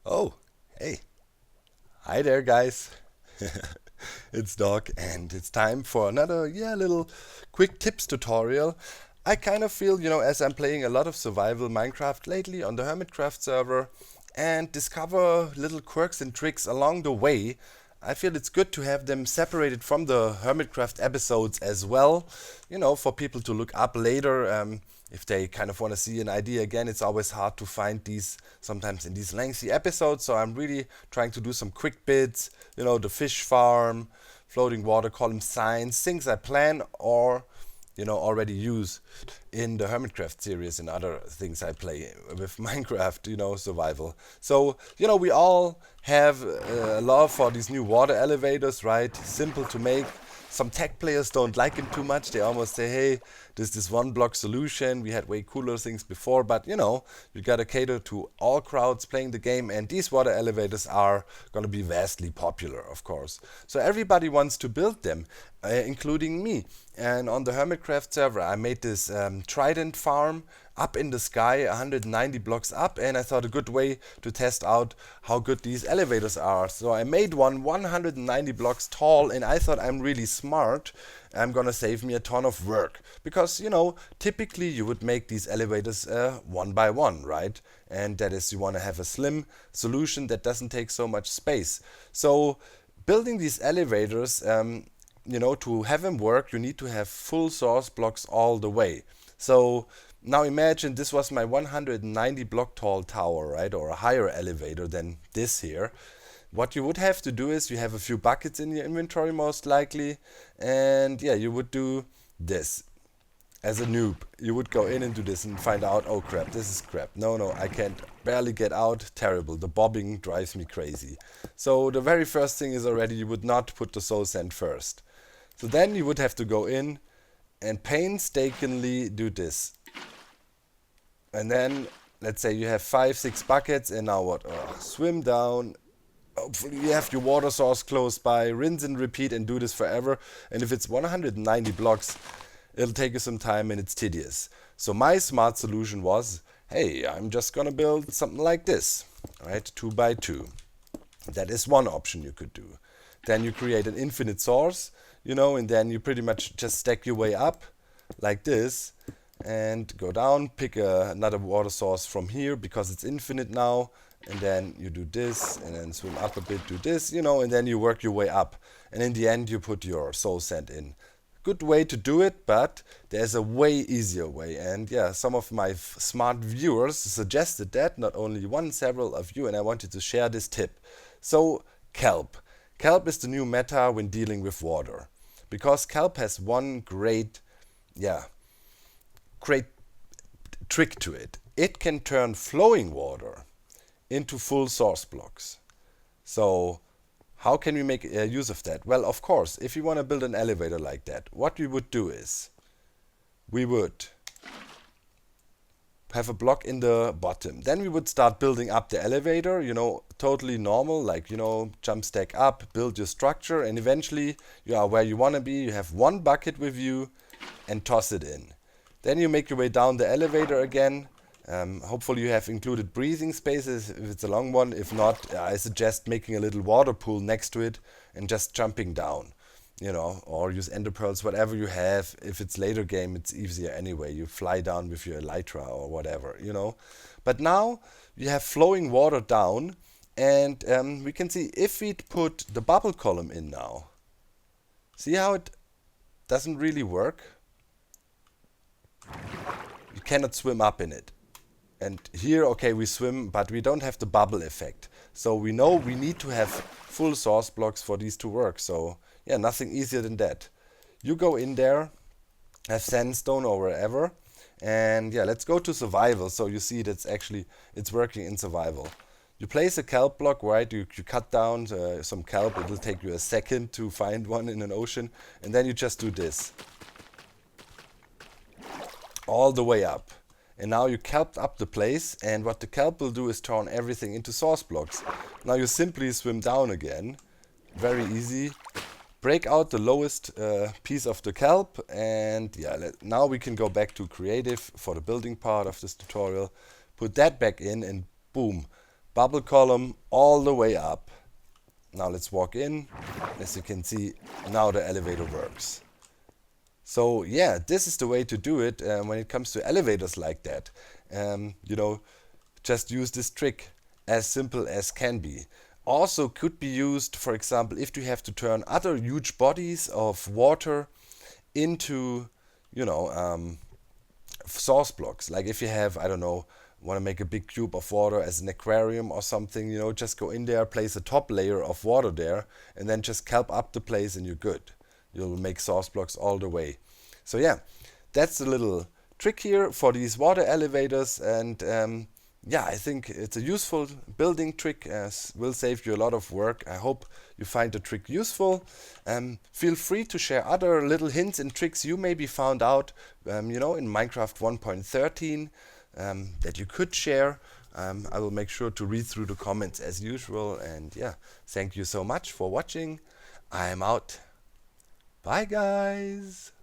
Oh, hey. Hi there, guys. It's Doc, and it's time for another, little quick tips tutorial. I kind of feel, as I'm playing a lot of survival Minecraft lately on the Hermitcraft server and discover little quirks and tricks along the way, I feel it's good to have them separated from the Hermitcraft episodes as well, for people to look up later. If they kind of want to see an idea again, it's always hard to find these sometimes in these lengthy episodes. So I'm really trying to do some quick bits, the fish farm, floating water column signs, things I plan or already use in the Hermitcraft series and other things I play with Minecraft, survival. So, we all have a love for these new water elevators, right? Simple to make. Some tech players don't like them too much. They almost say, hey, this one block solution. We had way cooler things before, but you gotta cater to all crowds playing the game, and these water elevators are gonna be vastly popular, of course. So everybody wants to build them, including me. And on the Hermitcraft server, I made this trident farm up in the sky, 190 blocks up, and I thought a good way to test out how good these elevators are. So I made one 190 blocks tall, and I thought I'm really smart. I'm gonna save me a ton of work because typically you would make these elevators one by one, right? And that is, you want to have a slim solution that doesn't take so much space. So building these elevators, to have them work, you need to have full source blocks all the way. So now imagine this was my 190 block tall tower, right? Or a higher elevator than this here. What you would have to do is you have a few buckets in your inventory most likely, and yeah, you would do this. As a noob, you would go in and do this and find out, oh crap, this is crap. No, I can't barely get out. Terrible. The bobbing drives me crazy. So the very first thing is already you would not put the soul sand first. So then you would have to go in and painstakingly do this. And then let's say you have 5-6 buckets, and now what? Swim down. Hopefully you have your water source close by, rinse and repeat and do this forever. And if it's 190 blocks, it'll take you some time and it's tedious. So my smart solution was, hey, I'm just gonna build something like this, right? 2 by 2. That is one option you could do. Then you create an infinite source, and then you pretty much just stack your way up like this and go down, pick another water source from here because it's infinite now, and then you do this and then swim up a bit, do this, and then you work your way up, and in the end you put your soul sand in. Good way to do it, but there's a way easier way, and yeah, some of my smart viewers suggested that, not only one, several of you, and I wanted to share this tip. So Kelp is the new meta when dealing with water, because Kelp has one great trick to it. It can turn flowing water into full source blocks. So how can we make use of that? Well, of course, if you want to build an elevator like that, what we would do is we would have a block in the bottom. Then we would start building up the elevator, totally normal, like, jump stack up, build your structure, and eventually you are where you want to be. You have one bucket with you and toss it in. Then you make your way down the elevator again. Hopefully you have included breathing spaces if it's a long one. If not, I suggest making a little water pool next to it and just jumping down, or use ender pearls, whatever you have. If it's later game, it's easier anyway. You fly down with your elytra or whatever, But now you have flowing water down, and we can see if we put the bubble column in now. See how it doesn't really work? You cannot swim up in it. And here, okay, we swim, but we don't have the bubble effect. So we know we need to have full source blocks for these to work. So yeah, nothing easier than that. You go in there, have sandstone or wherever, and yeah, let's go to survival. So you see it's working in survival. You place a kelp block, right? You cut down some kelp. It will take you a second to find one in an ocean, and then you just do this all the way up. And now you kelped up the place, and what the kelp will do is turn everything into source blocks. Now you simply swim down again, very easy, break out the lowest piece of the kelp, and yeah, now we can go back to creative for the building part of this tutorial, put that back in, and boom, bubble column all the way up. Now let's walk in. As you can see, now the elevator works. So yeah, this is the way to do it when it comes to elevators like that. You know, just use this trick, as simple as can be. Also could be used, for example, if you have to turn other huge bodies of water into, you know, source blocks. Like if you have, I don't know, want to make a big cube of water as an aquarium or something, you know, just go in there, place a top layer of water there, and then just kelp up the place and you're good. You'll make source blocks all the way. So yeah, that's a little trick here for these water elevators, and yeah, I think it's a useful building trick, will save you a lot of work. I hope you find the trick useful. Feel free to share other little hints and tricks you maybe found out, you know, in Minecraft 1.13 that you could share. I will make sure to read through the comments as usual, and yeah, thank you so much for watching. I'm out. Bye guys.